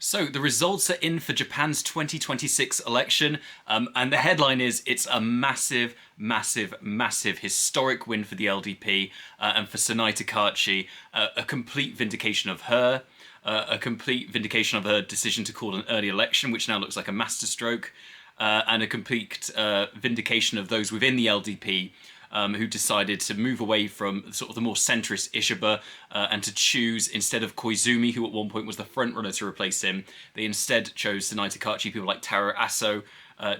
So the results are in for Japan's 2026 election, and the headline is it's a massive, massive, massive historic win for the LDP and for Sanae Takaichi, a complete vindication of her, a complete vindication of her decision to call an early election, which now looks like a masterstroke, and a complete vindication of those within the LDP who decided to move away from sort of the more centrist Ishiba and to choose, instead of Koizumi, who at one point was the front runner to replace him, they instead chose Sanae Takaichi. People like Taro Aso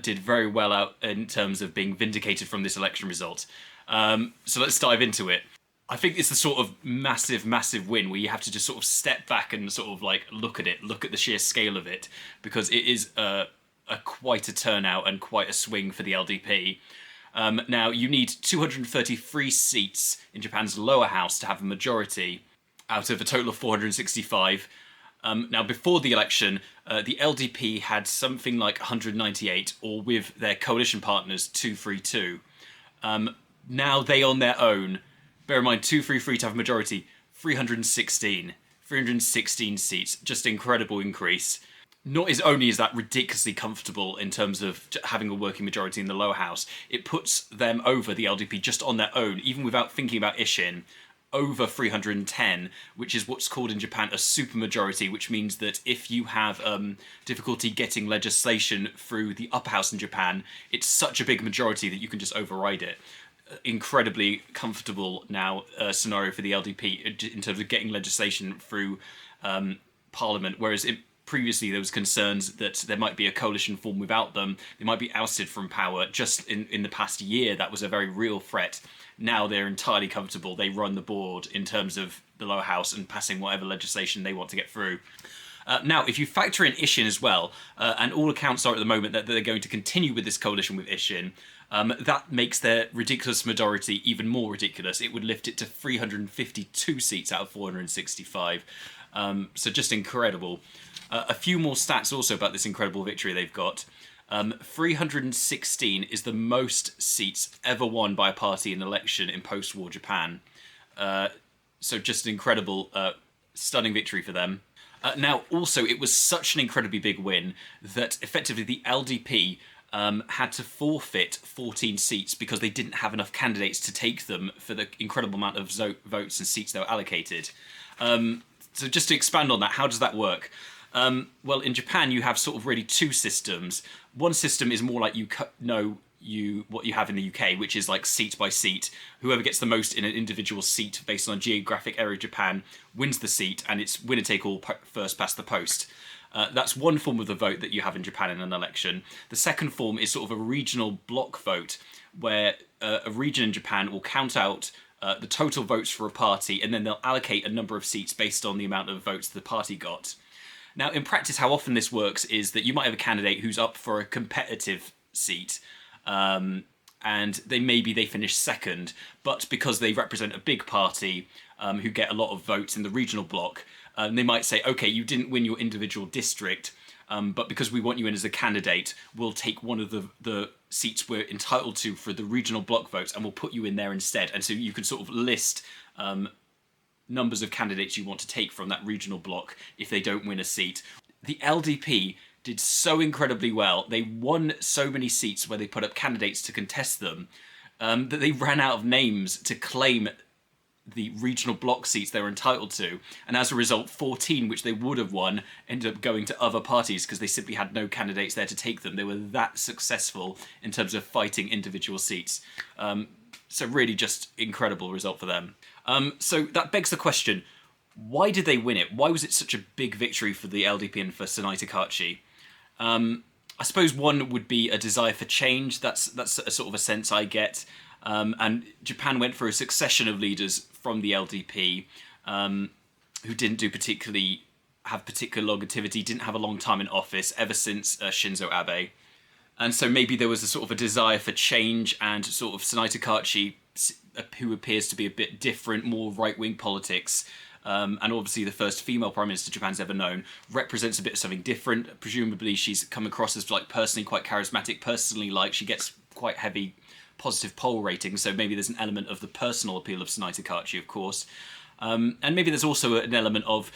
did very well out in terms of being vindicated from this election result. So let's dive into it. I think it's the sort of massive, massive win where you have to just sort of step back and sort of like look at it, look at the sheer scale of it, because it is quite a turnout and quite a swing for the LDP. Now, you need 233 seats in Japan's lower house to have a majority out of a total of 465. Now, before the election, the LDP had something like 198, or with their coalition partners, 232. Now they on their own, bear in mind, 233 to have a majority, 316. 316 seats, just an incredible increase. Not only is that ridiculously comfortable in terms of having a working majority in the lower house, it puts them over the LDP just on their own, even without thinking about Ishin, over 310, which is what's called in Japan a supermajority, which means that if you have difficulty getting legislation through the upper house in Japan, it's such a big majority that you can just override it. Incredibly comfortable now scenario for the LDP in terms of getting legislation through Parliament, whereas previously there was concerns that there might be a coalition formed without them, they might be ousted from power. Just in the past year, that was a very real threat. Now they're entirely comfortable. They run the board in terms of the lower house and passing whatever legislation they want to get through. Now, if you factor in Ishin as well, and all accounts are at the moment that they're going to continue with this coalition with Ishin, that makes their ridiculous majority even more ridiculous. It would lift it to 352 seats out of 465. So just incredible. A few more stats also about this incredible victory they've got. 316 is the most seats ever won by a party in an election in post-war Japan. So just an incredible, stunning victory for them. Now, also, it was such an incredibly big win that effectively the LDP had to forfeit 14 seats because they didn't have enough candidates to take them for the incredible amount of votes and seats that were allocated. So just to expand on that, how does that work? Well, in Japan, you have sort of really two systems. One system is more like what you have in the UK, which is like seat by seat. Whoever gets the most in an individual seat based on a geographic area of Japan wins the seat, and it's winner take all, first past the post. That's one form of the vote that you have in Japan in an election. The second form is sort of a regional block vote, where a region in Japan will count out the total votes for a party, and then they'll allocate a number of seats based on the amount of votes the party got. Now, in practice, how often this works is that you might have a candidate who's up for a competitive seat, and they finish second, but because they represent a big party who get a lot of votes in the regional block, they might say, okay, you didn't win your individual district, but because we want you in as a candidate, we'll take one of the seats we're entitled to for the regional block votes, and we'll put you in there instead. And so you can sort of list numbers of candidates you want to take from that regional block if they don't win a seat. The LDP did so incredibly well. They won so many seats where they put up candidates to contest them that they ran out of names to claim the regional block seats they were entitled to. And as a result, 14, which they would have won, ended up going to other parties because they simply had no candidates there to take them. They were that successful in terms of fighting individual seats. So really just incredible result for them. So that begs the question, why did they win it? Why was it such a big victory for the LDP and for Sanae Takaichi? I suppose one would be a desire for change. That's a sort of a sense I get. And Japan went through a succession of leaders from the LDP who didn't have particular longevity, didn't have a long time in office ever since Shinzo Abe. And so maybe there was a sort of a desire for change, and sort of Sanae Takaichi, who appears to be a bit different, more right-wing politics, and obviously the first female prime minister Japan's ever known, represents a bit of something different. Presumably she's come across as like personally quite charismatic, personally like she gets quite heavy positive poll ratings, so maybe there's an element of the personal appeal of Sanae Takaichi, of course. And maybe there's also an element of,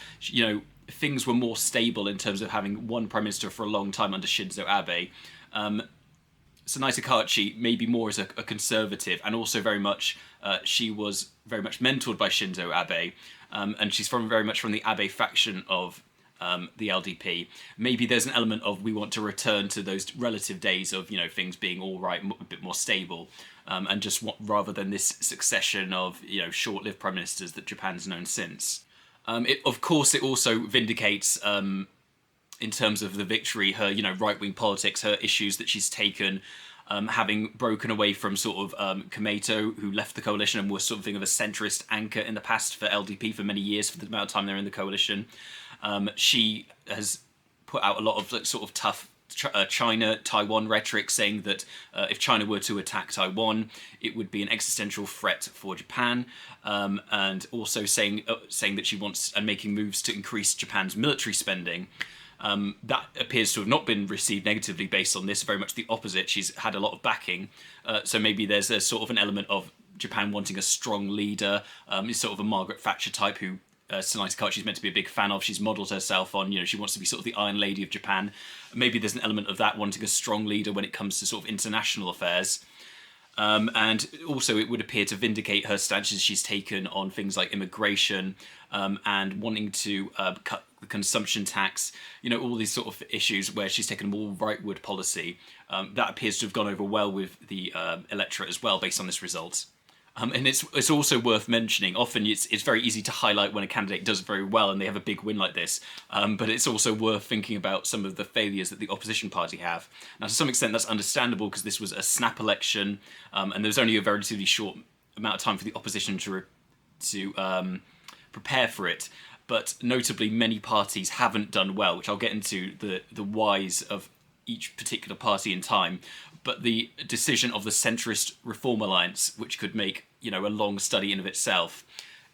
things were more stable in terms of having one prime minister for a long time under Shinzo Abe. Sanae Takaichi maybe more as a conservative, and also very much she was very much mentored by Shinzo Abe, and she's very much from the Abe faction of the LDP. Maybe there's an element of we want to return to those relative days of things being all right, a bit more stable, and just rather than this succession of short-lived prime ministers that Japan's known since. Of course, it also vindicates. In terms of the victory, her right-wing politics, her issues that she's taken, having broken away from sort of Komeito, who left the coalition and was something of a centrist anchor in the past for LDP for many years, for the amount of time they're in the coalition. She has put out a lot of sort of tough China-Taiwan rhetoric, saying that if China were to attack Taiwan, it would be an existential threat for Japan, and also saying that she wants and making moves to increase Japan's military spending. That appears to have not been received negatively based on this, very much the opposite. She's had a lot of backing. So maybe there's a sort of an element of Japan wanting a strong leader, sort of a Margaret Thatcher type who Sanae Takaichi is meant to be a big fan of. She's modelled herself on, she wants to be sort of the Iron Lady of Japan. Maybe there's an element of that, wanting a strong leader when it comes to sort of international affairs. And also it would appear to vindicate her stances she's taken on things like immigration, and wanting to cut the consumption tax, all these sort of issues where she's taken a more rightward policy. That appears to have gone over well with the electorate as well, based on this result. And it's also worth mentioning, often it's very easy to highlight when a candidate does very well and they have a big win like this, but it's also worth thinking about some of the failures that the opposition party have. Now, to some extent, that's understandable because this was a snap election, and there was only a relatively short amount of time for the opposition to prepare for it. But notably, many parties haven't done well, which I'll get into the whys of each particular party in time. But the decision of the Centrist Reform Alliance, which could make a long study in of itself,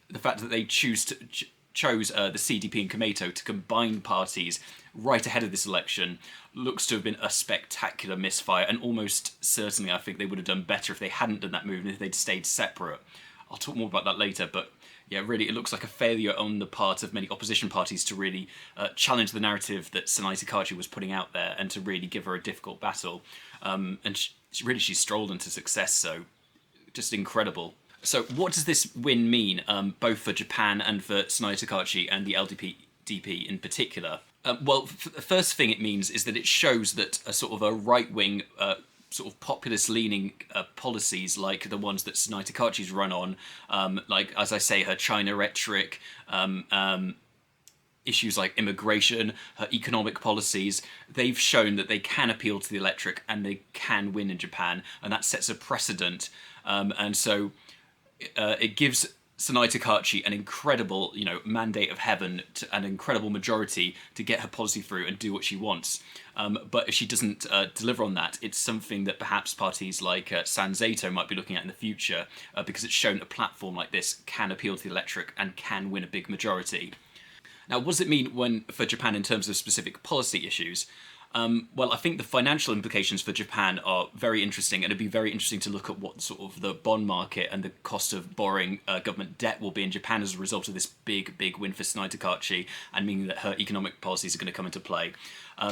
the fact that they chose the CDP and Komeito to combine parties right ahead of this election looks to have been a spectacular misfire, and almost certainly I think they would have done better if they hadn't done that move and if they'd stayed separate. I'll talk more about that later, but yeah, really, it looks like a failure on the part of many opposition parties to really challenge the narrative that Sanae Takaichi was putting out there and to really give her a difficult battle. And she strolled into success, so just incredible. So what does this win mean, both for Japan and for Sanae Takaichi and the LDP in particular? Well, the first thing it means is that it shows that a sort of a right-wing sort of populist-leaning policies like the ones that Sanae Takaichi's run on, like, as I say, her China rhetoric, issues like immigration, her economic policies, they've shown that they can appeal to the electorate and they can win in Japan, and that sets a precedent. And so it gives Sanae Takaichi an incredible, mandate of heaven, an incredible majority to get her policy through and do what she wants. But if she doesn't deliver on that, it's something that perhaps parties like Sanseito might be looking at in the future, because it's shown a platform like this can appeal to the electorate and can win a big majority. Now, what does it mean for Japan in terms of specific policy issues? Well, I think the financial implications for Japan are very interesting, and it'd be very interesting to look at what sort of the bond market and the cost of borrowing government debt will be in Japan as a result of this big win for Sanae Takaichi, and meaning that her economic policies are going to come into play.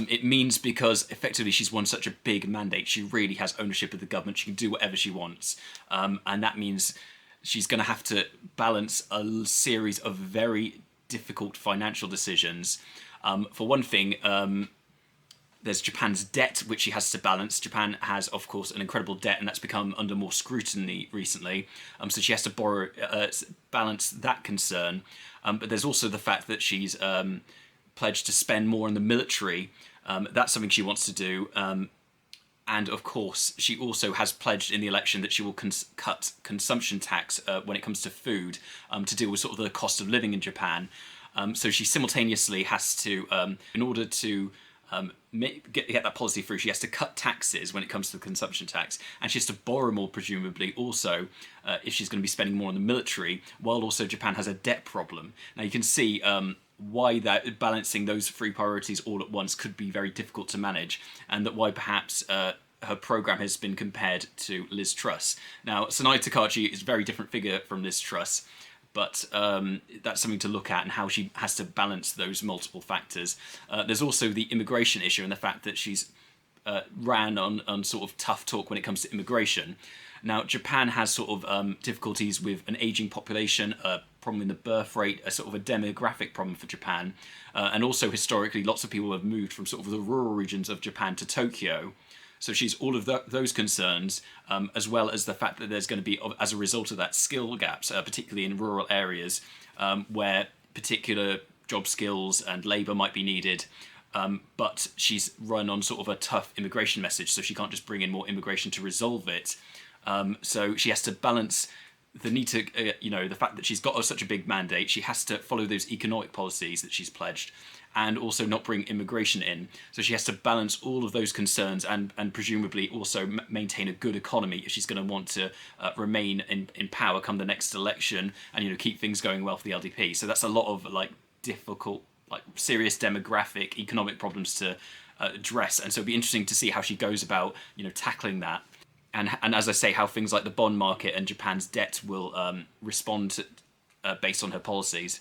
It means because effectively she's won such a big mandate, she really has ownership of the government, she can do whatever she wants, and that means she's going to have to balance a series of very difficult financial decisions. For one thing, there's Japan's debt, which she has to balance. Japan has, of course, an incredible debt, and that's become under more scrutiny recently. So she has to balance that concern. But there's also the fact that she's pledged to spend more on the military. That's something she wants to do. And of course, she also has pledged in the election that she will cut consumption tax when it comes to food, to deal with sort of the cost of living in Japan. So she simultaneously has to, in order to get that policy through, she has to cut taxes when it comes to the consumption tax, and she has to borrow more, presumably, also, if she's going to be spending more on the military, while also Japan has a debt problem. Now you can see why that balancing those three priorities all at once could be very difficult to manage, and that why perhaps her program has been compared to Liz Truss. Now, Sanae Takaichi is a very different figure from Liz Truss, but that's something to look at, and how she has to balance those multiple factors. There's also the immigration issue, and the fact that she's ran on sort of tough talk when it comes to immigration. Now, Japan has sort of difficulties with an aging population, a problem in the birth rate, a sort of a demographic problem for Japan, and also historically lots of people have moved from sort of the rural regions of Japan to Tokyo. So she's all of those concerns, as well as the fact that there's going to be, as a result of that, skill gaps, particularly in rural areas where particular job skills and labour might be needed. But she's run on sort of a tough immigration message, so she can't just bring in more immigration to resolve it. So she has to balance the need to, the fact that she's got such a big mandate. She has to follow those economic policies that she's pledged, and also not bring immigration in. So she has to balance all of those concerns, and presumably also maintain a good economy if she's going to want to remain in power come the next election, and keep things going well for the LDP. So that's a lot of difficult, serious demographic, economic problems to address, and so it'd be interesting to see how she goes about tackling that. And as I say, how things like the bond market and Japan's debt will respond to, based on her policies.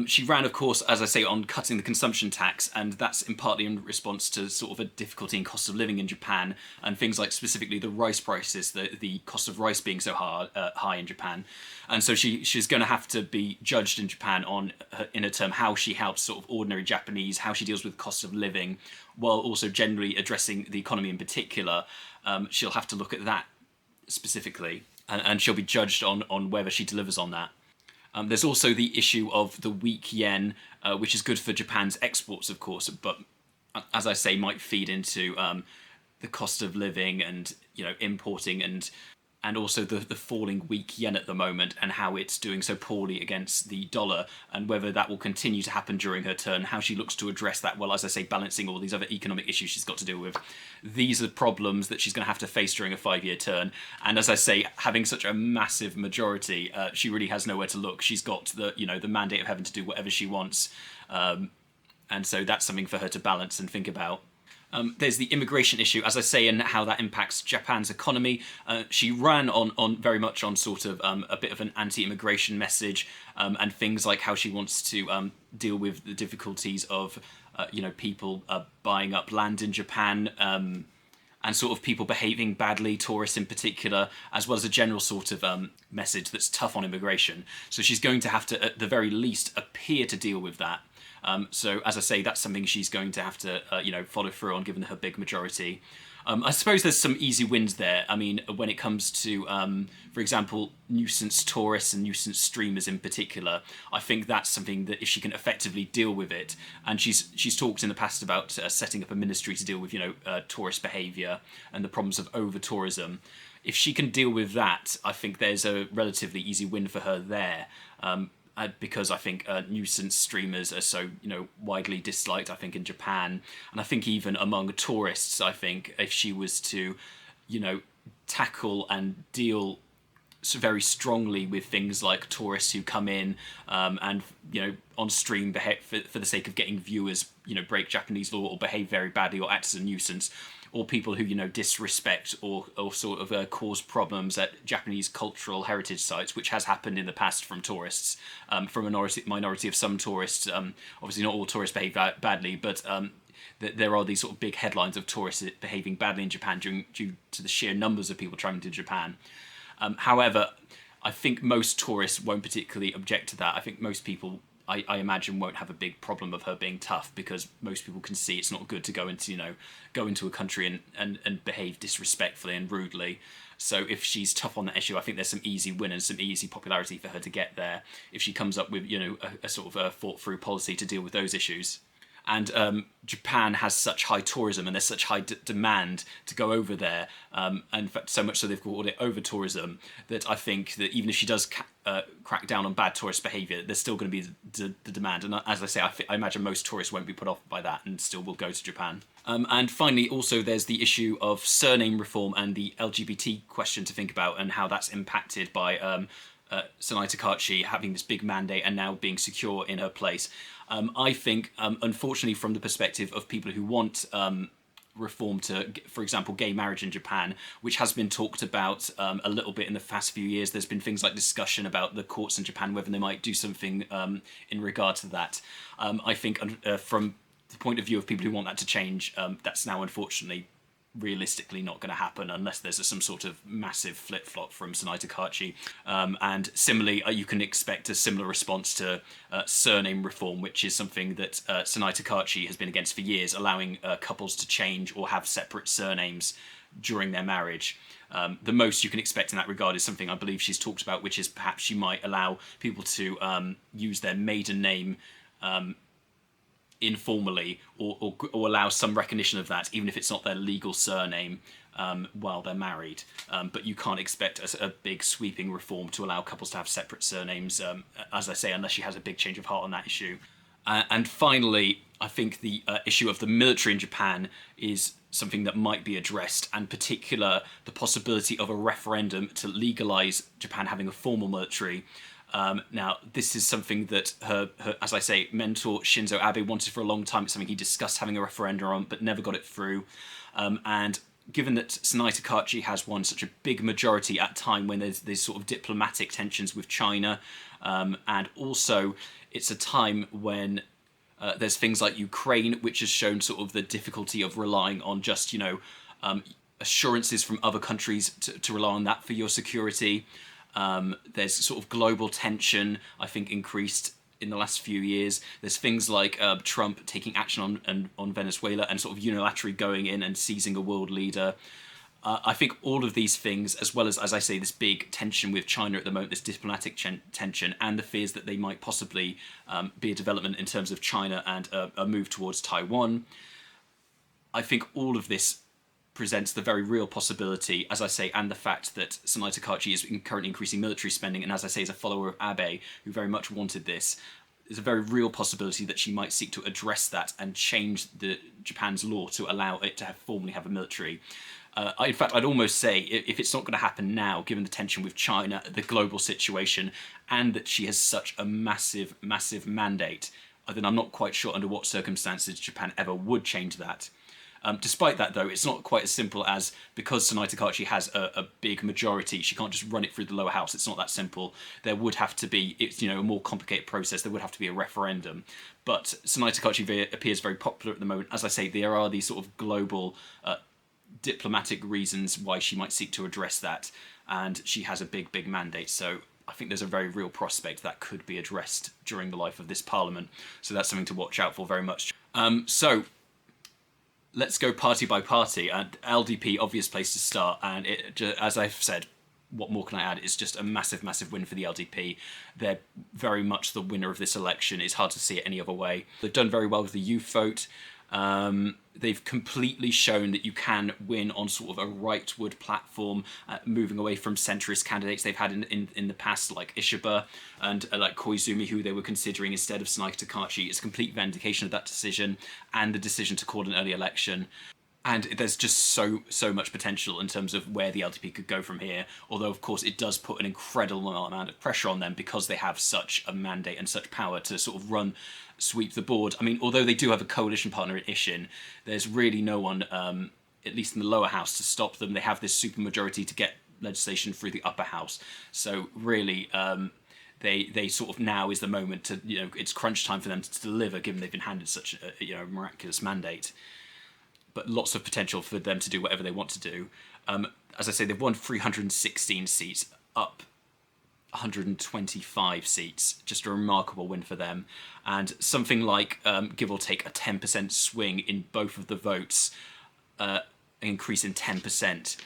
She ran, of course, as I say, on cutting the consumption tax, and that's in partly in response to sort of a difficulty in cost of living in Japan, and things like specifically the rice prices, the cost of rice being so high in Japan. And so she's going to have to be judged in Japan on, in a term, how she helps sort of ordinary Japanese, how she deals with cost of living, while also generally addressing the economy in particular. She'll have to look at that specifically, and she'll be judged on whether she delivers on that. There's also the issue of the weak yen, which is good for Japan's exports, of course, but as I say, might feed into the cost of living and importing, and also the falling weak yen at the moment, and how it's doing so poorly against the dollar, and whether that will continue to happen during her term, how she looks to address that, well, as I say, balancing all these other economic issues she's got to deal with. These are problems that she's going to have to face during a 5-year term, and as I say, having such a massive majority, she really has nowhere to look. She's got the mandate of having to do whatever she wants, and so that's something for her to balance and think about. There's the immigration issue, as I say, and how that impacts Japan's economy. She ran on very much on sort of a bit of an anti-immigration message, and things like how she wants to deal with the difficulties of people buying up land in Japan, and sort of people behaving badly, tourists in particular, as well as a general sort of message that's tough on immigration. So she's going to have to, at the very least, appear to deal with that. So, as I say, that's something she's going to have to, follow through on, given her big majority. I suppose there's some easy wins there. I mean, when it comes to, for example, nuisance tourists and nuisance streamers in particular, I think that's something that if she can effectively deal with it, and she's talked in the past about setting up a ministry to deal with, tourist behaviour and the problems of over-tourism. If she can deal with that, I think there's a relatively easy win for her there. Because I think nuisance streamers are so widely disliked, I think, in Japan, and I think even among tourists, I think if she was to tackle and deal very strongly with things like tourists who come in and on stream behave for the sake of getting viewers, break Japanese law or behave very badly or act as a nuisance, or people who disrespect or sort of cause problems at Japanese cultural heritage sites, which has happened in the past from tourists, from a minority of some tourists. Obviously, not all tourists behave badly, but there are these sort of big headlines of tourists behaving badly in Japan due to the sheer numbers of people traveling to Japan. However, I think most tourists won't particularly object to that. I think most people, I imagine, won't have a big problem of her being tough, because most people can see it's not good to go into a country and behave disrespectfully and rudely. So if she's tough on that issue, I think there's some easy win and some easy popularity for her to get there if she comes up with a sort of a thought through policy to deal with those issues. And Japan has such high tourism, and there's such high demand to go over there, and in fact so much so they've called it over tourism, that I think that even if she does crack down on bad tourist behaviour, there's still going to be the demand. And as I say, I imagine most tourists won't be put off by that and still will go to Japan. And finally, also there's the issue of surname reform and the LGBT question to think about, and how that's impacted by Sanae Takaichi having this big mandate and now being secure in her place. I think, unfortunately, from the perspective of people who want reform to, for example, gay marriage in Japan, which has been talked about a little bit in the past few years. There's been things like discussion about the courts in Japan, whether they might do something in regard to that. I think from the point of view of people who want that to change, that's now unfortunately realistically not going to happen unless there's some sort of massive flip-flop from Sanae Takaichi. And similarly, you can expect a similar response to surname reform, which is something that Sanae Takaichi has been against for years, allowing couples to change or have separate surnames during their marriage. The most you can expect in that regard is something I believe she's talked about, which is perhaps she might allow people to use their maiden name informally, or allow some recognition of that, even if it's not their legal surname, while they're married. But you can't expect a big sweeping reform to allow couples to have separate surnames, as I say, unless she has a big change of heart on that issue. And finally, I think the issue of the military in Japan is something that might be addressed, and particular the possibility of a referendum to legalise Japan having a formal military. Now, this is something that her, as I say, mentor Shinzo Abe wanted for a long time. It's something he discussed having a referendum on, but never got it through. And given that Sanae Takaichi has won such a big majority at a time when there's sort of diplomatic tensions with China, and also it's a time when there's things like Ukraine, which has shown sort of the difficulty of relying on just, assurances from other countries to rely on that for your security. There's sort of global tension, I think, increased in the last few years. There's things like Trump taking action on Venezuela and sort of unilaterally going in and seizing a world leader. I think all of these things, as well as I say, this big tension with China at the moment, this diplomatic tension, and the fears that they might possibly be a development in terms of China and a move towards Taiwan, I think all of this presents the very real possibility, as I say, and the fact that Sanae Takaichi is currently increasing military spending, and as I say, is a follower of Abe, who very much wanted this. There's a very real possibility that she might seek to address that and change Japan's law to allow it to formally have a military. In fact, I'd almost say, if it's not going to happen now, given the tension with China, the global situation, and that she has such a massive, massive mandate, then I'm not quite sure under what circumstances Japan ever would change that. Despite that, though, it's not quite as simple as, because Sanae Takaichi has a big majority, she can't just run it through the lower house. It's not that simple. There would have to be, a more complicated process. There would have to be a referendum. But Sanae Takaichi appears very popular at the moment. As I say, there are these sort of global diplomatic reasons why she might seek to address that. And she has a big, big mandate. So I think there's a very real prospect that could be addressed during the life of this parliament. So that's something to watch out for very much. So let's go party by party, and LDP, obvious place to start. And as I've said, what more can I add? It's just a massive, massive win for the LDP. They're very much the winner of this election. It's hard to see it any other way. They've done very well with the youth vote. They've completely shown that you can win on sort of a rightward platform, moving away from centrist candidates they've had in the past, like Ishiba and like Koizumi, who they were considering instead of Sanae Takaichi. It's a complete vindication of that decision and the decision to call an early election. And there's just so much potential in terms of where the LDP could go from here. Although, of course, it does put an incredible amount of pressure on them because they have such a mandate and such power to sort of sweep the board. I mean, although they do have a coalition partner in Ishin, there's really no one, at least in the lower house, to stop them. They have this supermajority to get legislation through the upper house. So really, they sort of now is the moment to, it's crunch time for them to deliver, given they've been handed such a miraculous mandate. But lots of potential for them to do whatever they want to do. As I say, they've won 316 seats, up 125 seats. Just a remarkable win for them. And something like, give or take, a 10% swing in both of the votes, an increase in 10%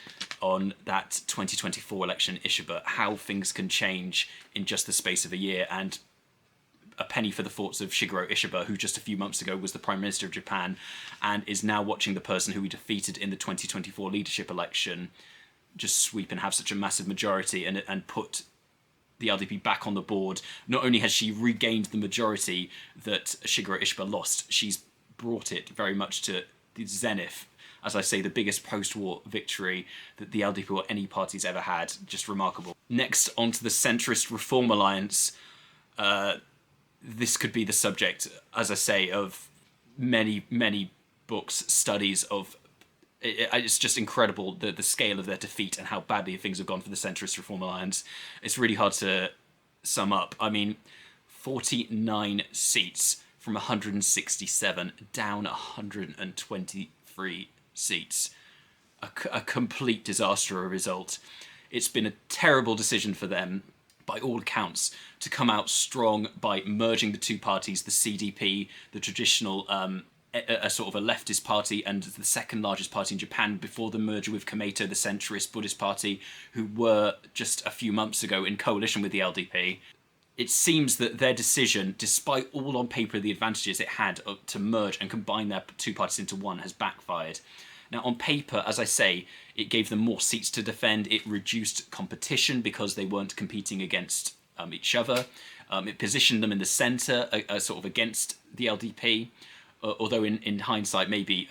on that 2024 election Ishiba. How things can change in just the space of a year. And a penny for the thoughts of Shigeru Ishiba, who just a few months ago was the Prime Minister of Japan and is now watching the person who he defeated in the 2024 leadership election just sweep and have such a massive majority and put the LDP back on the board. Not only has she regained the majority that Shigeru Ishiba lost, she's brought it very much to the zenith. As I say, the biggest post-war victory that the LDP or any party's ever had. Just remarkable. Next, onto the Centrist Reform Alliance. This could be the subject, as I say, of many, many books, studies of It's just incredible the scale of their defeat and how badly things have gone for the Centrist Reform Alliance. It's really hard to sum up. I mean, 49 seats from 167, down 123 seats. A complete disaster of a result. It's been a terrible decision for them, by all accounts, to come out strong by merging the two parties, the CDP, the traditional a sort of a leftist party and the second largest party in Japan before the merger with Komeito, the centrist Buddhist party, who were just a few months ago in coalition with the LDP. It seems that their decision, despite all on paper the advantages it had to merge and combine their two parties into one, has backfired. Now, on paper, as I say, it gave them more seats to defend. It reduced competition because they weren't competing against each other. It positioned them in the centre, sort of against the LDP. Although in hindsight, maybe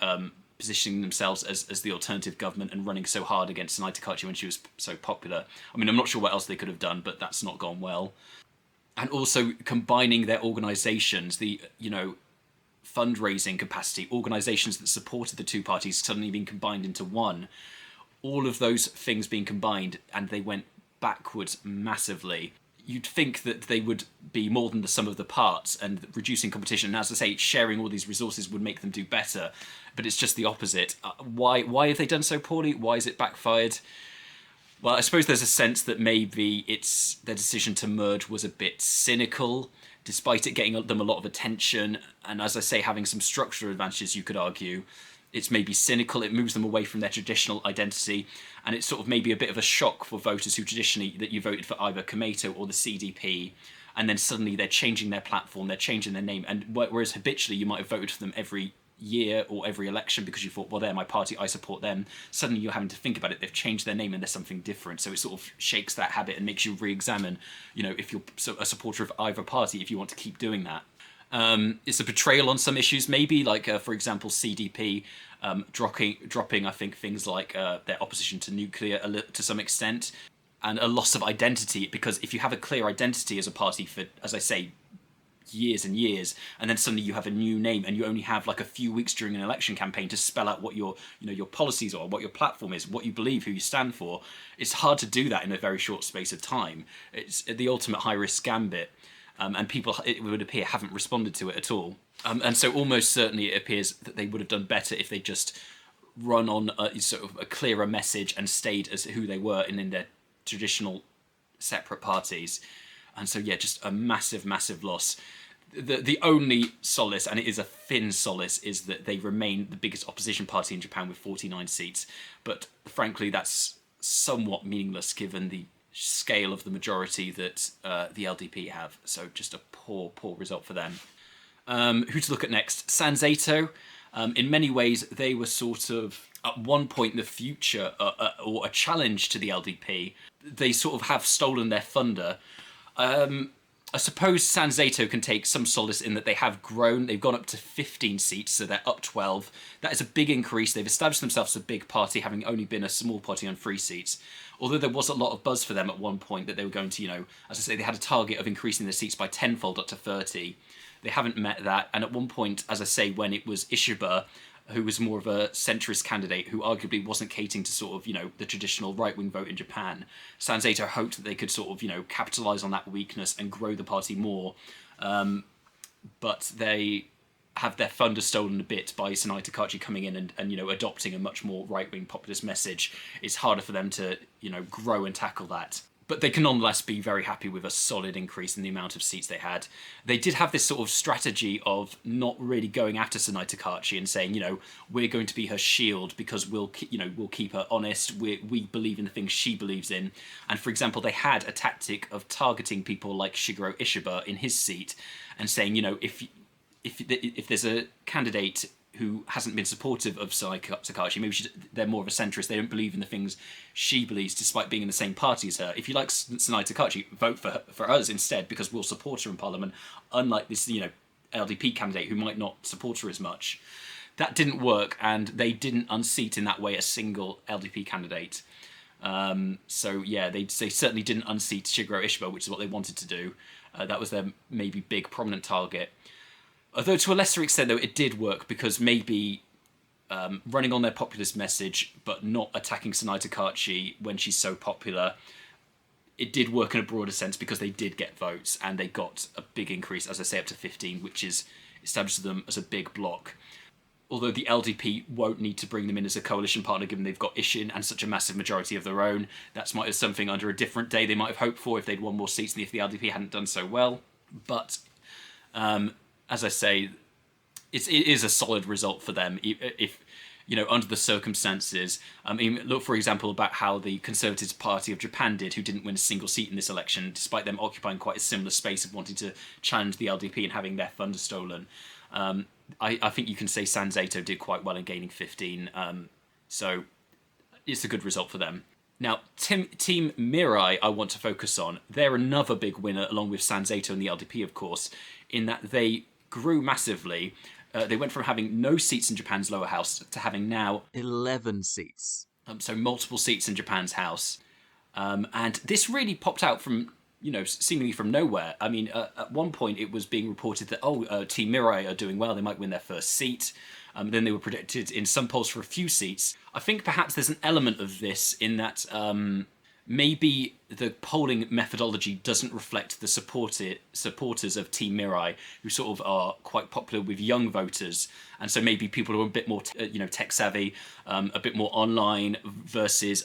positioning themselves as the alternative government and running so hard against Sanae Takaichi when she was so popular. I mean, I'm not sure what else they could have done, but that's not gone well. And also combining their organisations, the, fundraising capacity, organisations that supported the two parties suddenly being combined into one. All of those things being combined, and they went backwards massively. You'd think that they would be more than the sum of the parts, and reducing competition, and as I say, sharing all these resources would make them do better, but it's just the opposite. Why have they done so poorly? Why has it backfired? Well, I suppose there's a sense that maybe their decision to merge was a bit cynical, despite it getting them a lot of attention, and as I say, having some structural advantages, you could argue. It's maybe cynical, it moves them away from their traditional identity, and it's sort of maybe a bit of a shock for voters who traditionally, that you voted for either Komeito or the CDP, and then suddenly they're changing their platform, they're changing their name, and whereas habitually you might have voted for them every year or every election because you thought, well, they're my party, I support them, suddenly you're having to think about it, they've changed their name and there's something different, so it sort of shakes that habit and makes you re-examine, if you're a supporter of either party, if you want to keep doing that. It's a betrayal on some issues, maybe, like, for example, CDP dropping, I think, things like their opposition to nuclear to some extent, and a loss of identity, because if you have a clear identity as a party for, as I say, years and years, and then suddenly you have a new name and you only have like a few weeks during an election campaign to spell out what your policies are, what your platform is, what you believe, who you stand for, it's hard to do that in a very short space of time. It's the ultimate high-risk gambit. And people, it would appear, haven't responded to it at all. And so almost certainly it appears that they would have done better if they just run on sort of a clearer message and stayed as who they were in their traditional separate parties. And so, yeah, just a massive, massive loss. The only solace, and it is a thin solace, is that they remain the biggest opposition party in Japan with 49 seats. But frankly, that's somewhat meaningless given the scale of the majority that the LDP have. So just a poor result for them. Who to look at next? Sanseito. In many ways, they were sort of, at one point in the future, or a challenge to the LDP. They sort of have stolen their thunder. I suppose Sanseito can take some solace in that they have grown. They've gone up to 15 seats, so they're up 12. That is a big increase. They've established themselves as a big party, having only been a small party on 3 seats. Although there was a lot of buzz for them at one point that they were going to, as I say, they had a target of increasing their seats by tenfold up to 30. They haven't met that. And at one point, as I say, when it was Ishiba, who was more of a centrist candidate, who arguably wasn't catering to sort of, the traditional right-wing vote in Japan, Sanseito hoped that they could sort of, capitalise on that weakness and grow the party more. But they have their thunder stolen a bit by Sanae Takaichi coming in and adopting a much more right-wing populist message. It's harder for them to, grow and tackle that. But they can nonetheless be very happy with a solid increase in the amount of seats they had. They did have this sort of strategy of not really going after Sanae Takaichi and saying, we're going to be her shield because we'll keep her honest. We believe in the things she believes in. And for example, they had a tactic of targeting people like Shigeru Ishiba in his seat and saying, if there's a candidate who hasn't been supportive of Sanae Takaichi, maybe they're more of a centrist, they don't believe in the things she believes despite being in the same party as her. If you like Sanae Takaichi, vote for us instead because we'll support her in Parliament, unlike this LDP candidate who might not support her as much. That didn't work, and they didn't unseat in that way a single LDP candidate. So yeah, they certainly didn't unseat Shigeru Ishiba, which is what they wanted to do. That was their maybe big prominent target. Although to a lesser extent, though, it did work because maybe running on their populist message, but not attacking Sanae Takaichi when she's so popular. It did work in a broader sense because they did get votes, and they got a big increase, as I say, up to 15, which is established them as a big bloc. Although the LDP won't need to bring them in as a coalition partner, given they've got Ishin and such a massive majority of their own. That's might have something under a different day they might have hoped for if they'd won more seats than if the LDP hadn't done so well. But as I say, it is a solid result for them if under the circumstances. I mean, look, for example, about how the Conservative Party of Japan did, who didn't win a single seat in this election, despite them occupying quite a similar space of wanting to challenge the LDP and having their thunder stolen. I think you can say Sanseito did quite well in gaining 15, so it's a good result for them. Now, Team Mirai, I want to focus on. They're another big winner, along with Sanseito and the LDP, of course, in that they grew massively. They went from having no seats in Japan's lower house to having now 11 seats. So multiple seats in Japan's house. And this really popped out from, seemingly from nowhere. I mean, at one point it was being reported that, Team Mirai are doing well, they might win their first seat. Then they were predicted in some polls for a few seats. I think perhaps there's an element of this in that maybe the polling methodology doesn't reflect the supporters of Team Mirai, who sort of are quite popular with young voters, and so maybe people who are a bit more, tech savvy, a bit more online, versus,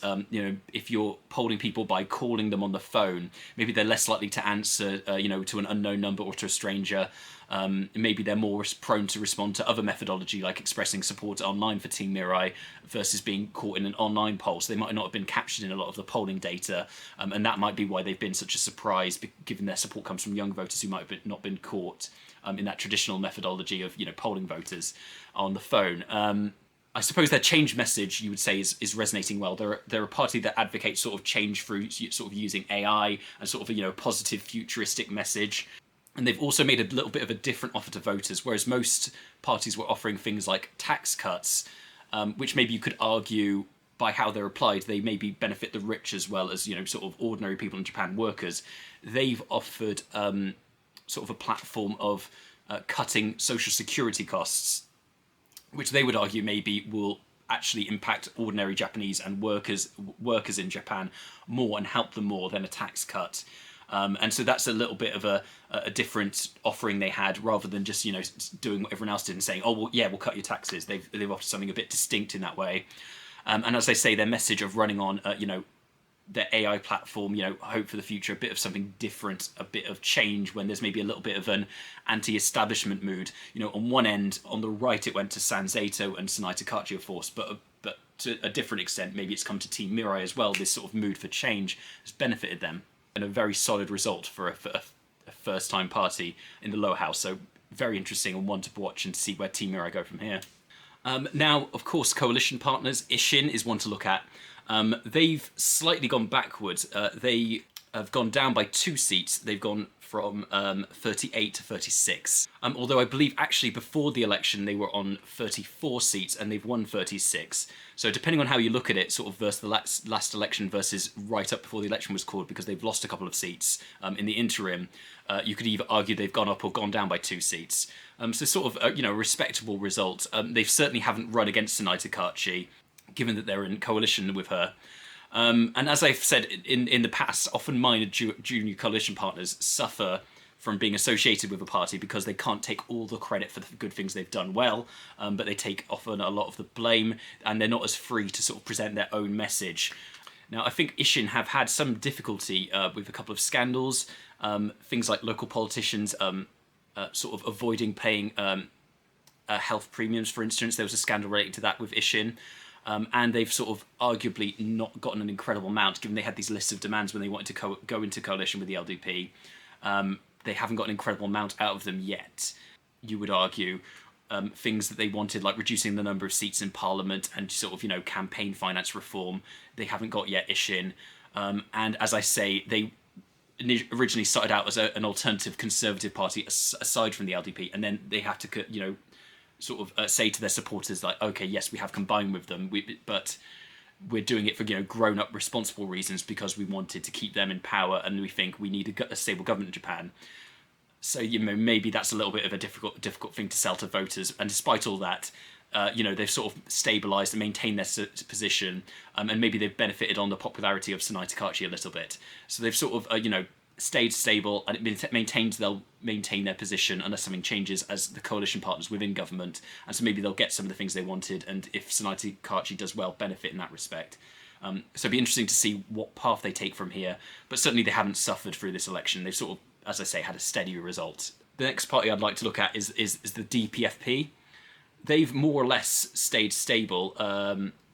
if you're polling people by calling them on the phone, maybe they're less likely to answer, to an unknown number or to a stranger. Maybe they're more prone to respond to other methodology, like expressing support online for Team Mirai versus being caught in an online poll. So they might not have been captured in a lot of the polling data, and that might be why they've been such a surprise, given their support comes from young voters who might have not been caught in that traditional methodology of polling voters on the phone. I suppose their change message, you would say, is resonating well. They're a party that advocates sort of change through sort of using AI and sort of a positive futuristic message. And they've also made a little bit of a different offer to voters, whereas most parties were offering things like tax cuts, which maybe you could argue by how they're applied, they maybe benefit the rich as well as, sort of ordinary people in Japan, workers. They've offered sort of a platform of cutting social security costs, which they would argue maybe will actually impact ordinary Japanese and workers in Japan more and help them more than a tax cut. And so that's a little bit of a different offering they had, rather than just doing what everyone else did and saying, oh well, yeah, we'll cut your taxes. They've offered something a bit distinct in that way. And as I say, their message of running on their AI platform, hope for the future, a bit of something different, a bit of change when there's maybe a little bit of an anti-establishment mood. On one end, on the right, it went to Sanseito and Sanae Takaichi, of course, but to a different extent, maybe it's come to Team Mirai as well. This sort of mood for change has benefited them. And a very solid result for a first-time party in the lower house. So very interesting and one to watch and to see where Team Mirai go from here. Now, of course, coalition partners. Ishin is one to look at. They've slightly gone backwards. They have gone down by 2 seats. They've gone from 38 to 36. Although I believe actually before the election they were on 34 seats and they've won 36. So depending on how you look at it, sort of versus the last election versus right up before the election was called, because they've lost a couple of seats in the interim, you could either argue they've gone up or gone down by 2 seats. So sort of a respectable result. They certainly haven't run against Sanae Takaichi, given that they're in coalition with her. And as I've said in the past, often minor junior coalition partners suffer from being associated with a party because they can't take all the credit for the good things they've done well, but they take often a lot of the blame, and they're not as free to sort of present their own message. Now, I think Ishin have had some difficulty with a couple of scandals, things like local politicians sort of avoiding paying health premiums, for instance. There was a scandal relating to that with Ishin. And they've sort of arguably not gotten an incredible amount, given they had these lists of demands when they wanted to go into coalition with the LDP. They haven't got an incredible amount out of them yet, you would argue. Things that they wanted, like reducing the number of seats in Parliament and sort of, campaign finance reform, they haven't got yet, Ishin. And as I say, they originally started out as an alternative Conservative party aside from the LDP, and then they have to, sort of say to their supporters, like, okay, yes, we have combined with them, but we're doing it for grown-up responsible reasons, because we wanted to keep them in power and we think we need a stable government in Japan. So maybe that's a little bit of a difficult thing to sell to voters. And despite all that, they've sort of stabilised and maintained their position, and maybe they've benefited on the popularity of Sanae Takaichi a little bit. So they've sort of, stayed stable, and they'll maintain their position unless something changes as the coalition partners within government, and so maybe they'll get some of the things they wanted, and if Sanae Takaichi does well, benefit in that respect. So it'd be interesting to see what path they take from here, but certainly they haven't suffered through this election. They've sort of, as I say, had a steady result. The next party I'd like to look at is the DPFP. They've more or less stayed stable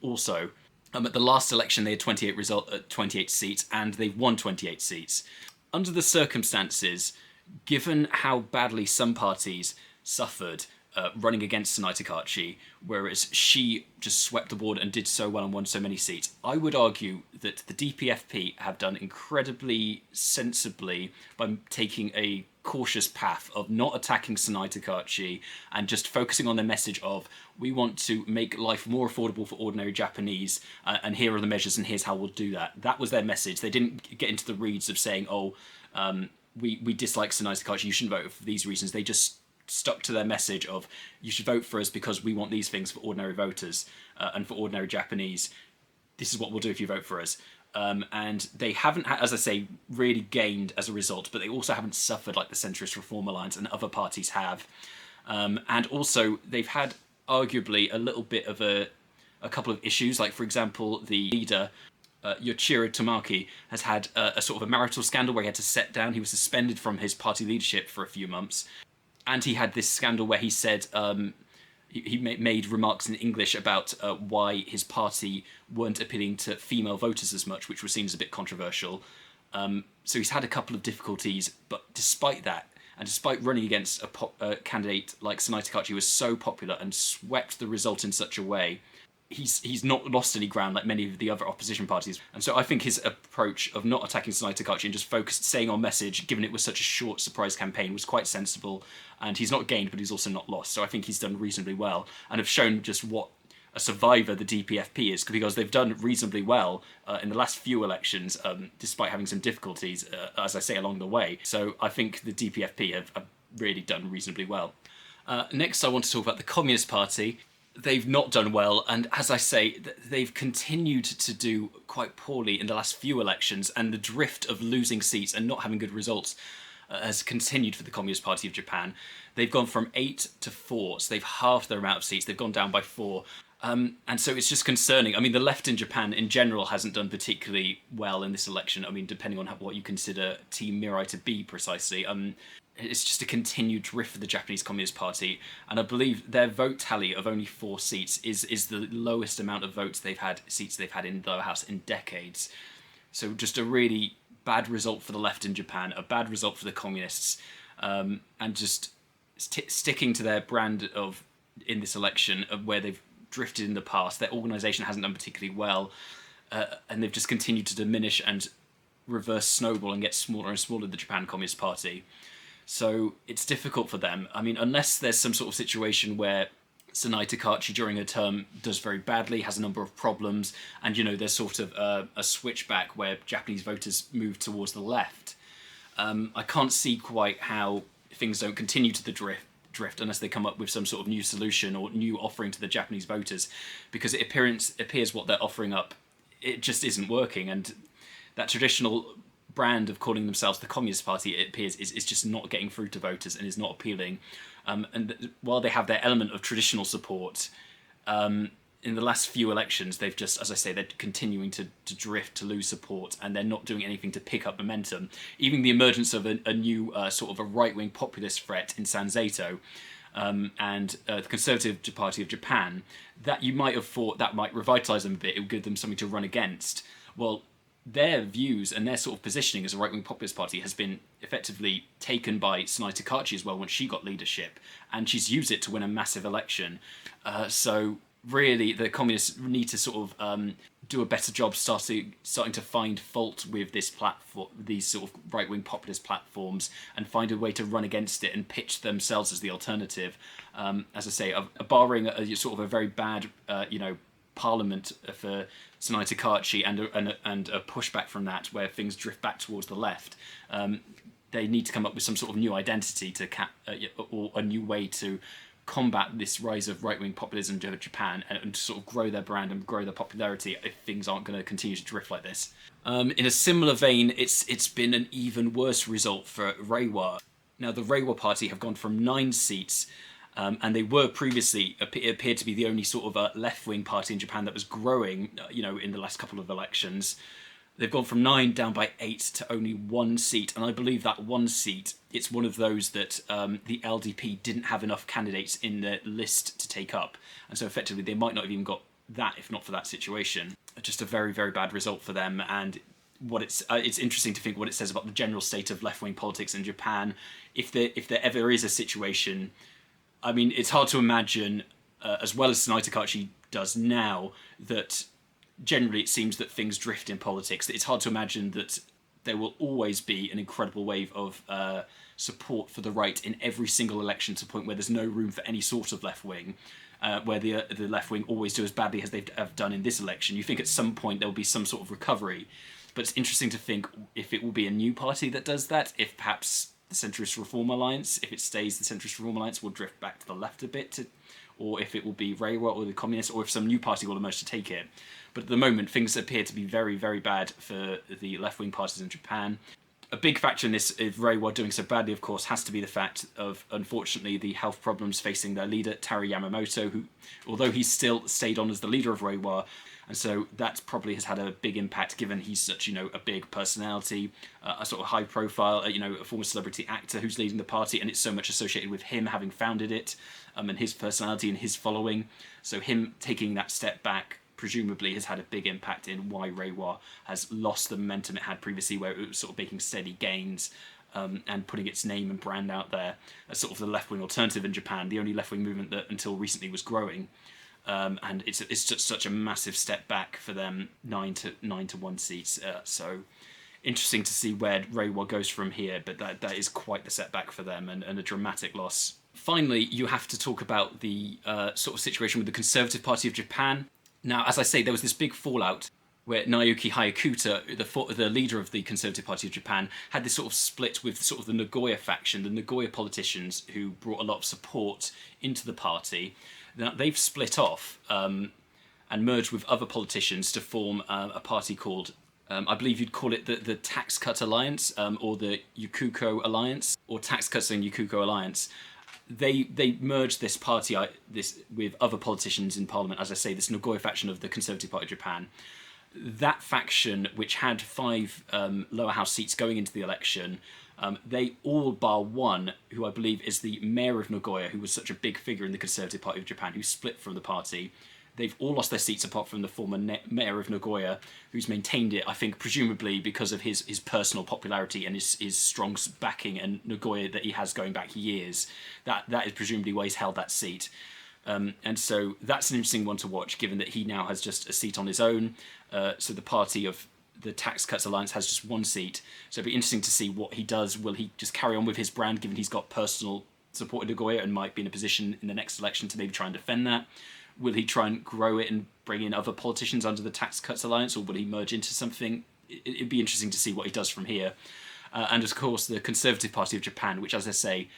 also. At the last election, they had 28 seats, and they've won 28 seats. Under the circumstances, given how badly some parties suffered running against Sanae Takaichi, whereas she just swept the board and did so well and won so many seats, I would argue that the DPFP have done incredibly sensibly by taking a cautious path of not attacking Sanae Takaichi and just focusing on their message of, we want to make life more affordable for ordinary Japanese, and here are the measures and here's how we'll do that. That was their message. They didn't get into the reeds of saying, we dislike Sanae Takaichi, you shouldn't vote for these reasons. They just stuck to their message of, you should vote for us because we want these things for ordinary voters and for ordinary Japanese. This is what we'll do if you vote for us. And they haven't, as I say, really gained as a result, but they also haven't suffered like the Centrist Reform Alliance and other parties have. And also, they've had arguably a little bit of a couple of issues. Like, for example, the leader, Yoshiro Tamaki, has had a sort of a marital scandal where he had to step down. He was suspended from his party leadership for a few months. And he had this scandal where he said... he made remarks in English about why his party weren't appealing to female voters as much, which was seen as a bit controversial. So he's had a couple of difficulties, but despite that, and despite running against a candidate like Sanae Takaichi, who was so popular and swept the result in such a way, he's not lost any ground like many of the other opposition parties. And so I think his approach of not attacking Sanae Takaichi and just staying on message, given it was such a short surprise campaign, was quite sensible. And he's not gained, but he's also not lost. So I think he's done reasonably well, and have shown just what a survivor the DPFP is, because they've done reasonably well in the last few elections, despite having some difficulties, as I say, along the way. So I think the DPFP have really done reasonably well. Next, I want to talk about the Communist Party. They've not done well, and as I say, they've continued to do quite poorly in the last few elections, and the drift of losing seats and not having good results has continued for the Communist Party of Japan. They've gone from 8 to 4, so they've halved their amount of seats. They've gone down by 4. And so it's just concerning. I mean, the left in Japan in general hasn't done particularly well in this election. I mean, depending on what you consider Team Mirai to be precisely. It's just a continued drift for the Japanese Communist Party, and I believe their vote tally of only 4 seats is the lowest amount of seats they've had in the House in decades. So just a really bad result for the left in Japan, a bad result for the communists, and just sticking to their brand of in this election of where they've drifted in the past. Their organisation hasn't done particularly well, and they've just continued to diminish and reverse snowball and get smaller and smaller, the Japan Communist Party. So it's difficult for them. I mean, unless there's some sort of situation where Sanae Takaichi during her term does very badly, has a number of problems, and there's sort of a switchback where Japanese voters move towards the left. I can't see quite how things don't continue to the drift unless they come up with some sort of new solution or new offering to the Japanese voters, because it appears what they're offering up, it just isn't working, and that traditional brand of calling themselves the Communist Party, it appears, is just not getting through to voters and is not appealing. And while they have their element of traditional support, in the last few elections, they've just, as I say, they're continuing to drift, to lose support, and they're not doing anything to pick up momentum. Even the emergence of a new sort of a right-wing populist threat in Sanseito, and the Conservative Party of Japan, that you might have thought that might revitalise them a bit, it would give them something to run against. Well, their views and their sort of positioning as a right-wing populist party has been effectively taken by Sanae Takaichi as well when she got leadership, and she's used it to win a massive election. So really, the communists need to sort of do a better job starting to find fault with this platform, these sort of right-wing populist platforms, and find a way to run against it and pitch themselves as the alternative. As I say, barring a sort of a very bad, parliament for Sanae Takaichi and a pushback from that where things drift back towards the left, they need to come up with some sort of new identity or a new way to combat this rise of right-wing populism in Japan and to sort of grow their brand and grow their popularity if things aren't going to continue to drift like this. In a similar vein, it's been an even worse result for Reiwa. Now, the Reiwa party have gone from 9 seats, and they were previously, appeared to be the only sort of a left-wing party in Japan that was growing, in the last couple of elections. They've gone from 9 down by 8 to only 1 seat, and I believe that 1 seat, it's one of those that the LDP didn't have enough candidates in their list to take up, and so effectively they might not have even got that if not for that situation. Just a very, very bad result for them, and it's interesting to think what it says about the general state of left-wing politics in Japan. If there ever is a situation, I mean, it's hard to imagine, as well as Sanae Takaichi does now, that generally it seems that things drift in politics. It's hard to imagine that there will always be an incredible wave of support for the right in every single election to the point where there's no room for any sort of left wing, where the left wing always do as badly as they have done in this election. You think at some point there will be some sort of recovery, but it's interesting to think if it will be a new party that does that, if perhaps the Centrist Reform Alliance, if it stays the Centrist Reform Alliance, will drift back to the left a bit, or if it will be Reiwa or the Communists, or if some new party will emerge to take it. But at the moment, things appear to be very, very bad for the left-wing parties in Japan. A big factor in this, of Reiwa doing so badly, of course, has to be the fact of, unfortunately, the health problems facing their leader, Taro Yamamoto, who, although he's still stayed on as the leader of Reiwa, and so that probably has had a big impact, given he's such, a big personality, a sort of high profile, a former celebrity actor who's leading the party, and it's so much associated with him having founded it, and his personality and his following. So him taking that step back presumably has had a big impact in why Reiwa has lost the momentum it had previously, where it was sort of making steady gains and putting its name and brand out there as sort of the left-wing alternative in Japan, the only left-wing movement that until recently was growing. And it's just such a massive step back for them, 9 to 1 seats. So interesting to see where Reiwa goes from here, but that is quite the setback for them and a dramatic loss. Finally, you have to talk about the sort of situation with the Conservative Party of Japan. Now, as I say, there was this big fallout where Naoki Hayakuta, the leader of the Conservative Party of Japan, had this sort of split with sort of the Nagoya faction, the Nagoya politicians who brought a lot of support into the party. Now, they've split off and merged with other politicians to form a party called, I believe you'd call it the Tax Cut Alliance, or the Yukuko Alliance, or Tax Cuts and Yukuko Alliance. They merged this party with other politicians in Parliament, as I say, this Nagoya faction of the Conservative Party of Japan. That faction, which had 5 lower house seats going into the election, they all bar one, who I believe is the mayor of Nagoya, who was such a big figure in the Conservative Party of Japan, who split from the party. They've all lost their seats apart from the former mayor of Nagoya, who's maintained it, I think, presumably because of his personal popularity and his strong backing in Nagoya that he has going back years. That is presumably why he's held that seat. And so that's an interesting one to watch, given that he now has just a seat on his own. So the party of the Tax Cuts Alliance has just 1 seat. So it'll be interesting to see what he does. Will he just carry on with his brand, given he's got personal support in Nagoya and might be in a position in the next election to maybe try and defend that? Will he try and grow it and bring in other politicians under the Tax Cuts Alliance, or will he merge into something? It'd be interesting to see what he does from here. And of course, the Conservative Party of Japan, which, as I say,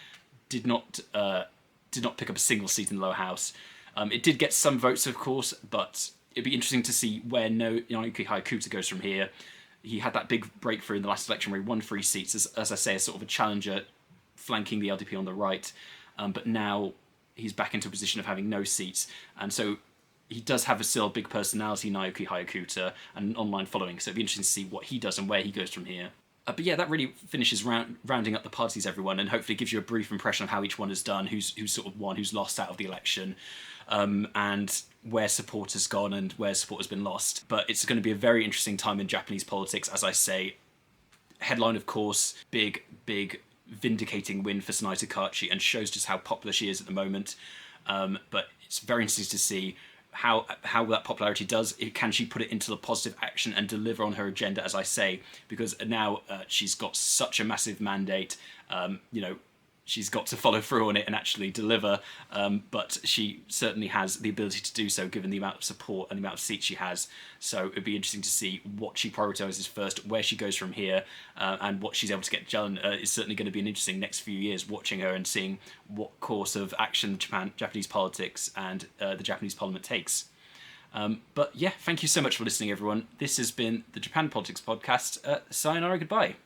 did not pick up a single seat in the lower house. It did get some votes, of course, but it'd be interesting to see where Naoki Hayakuta goes from here. He had that big breakthrough in the last election where he won 3 seats, as I say, as sort of a challenger flanking the LDP on the right. But now he's back into a position of having no seats. And so he does have still a big personality, Naoki Hayakuta, and an online following. So it'd be interesting to see what he does and where he goes from here. But yeah, that really finishes rounding up the parties, everyone, and hopefully gives you a brief impression of how each one has done, who's sort of won, who's lost out of the election, and where support has gone and where support has been lost. But it's going to be a very interesting time in Japanese politics, as I say. Headline, of course, big vindicating win for Sanae Takaichi, and shows just how popular she is at the moment. But it's very interesting to see how that popularity does. Can she put it into the positive action and deliver on her agenda, as I say, because now she's got such a massive mandate. she's got to follow through on it and actually deliver. But she certainly has the ability to do so, given the amount of support and the amount of seats she has. So it'd be interesting to see what she prioritises first, where she goes from here, and what she's able to get done. Is certainly going to be an interesting next few years, watching her and seeing what course of action Japanese politics and the Japanese Parliament takes. But yeah, thank you so much for listening, everyone. This has been the Japan Politics Podcast. Sayonara, goodbye.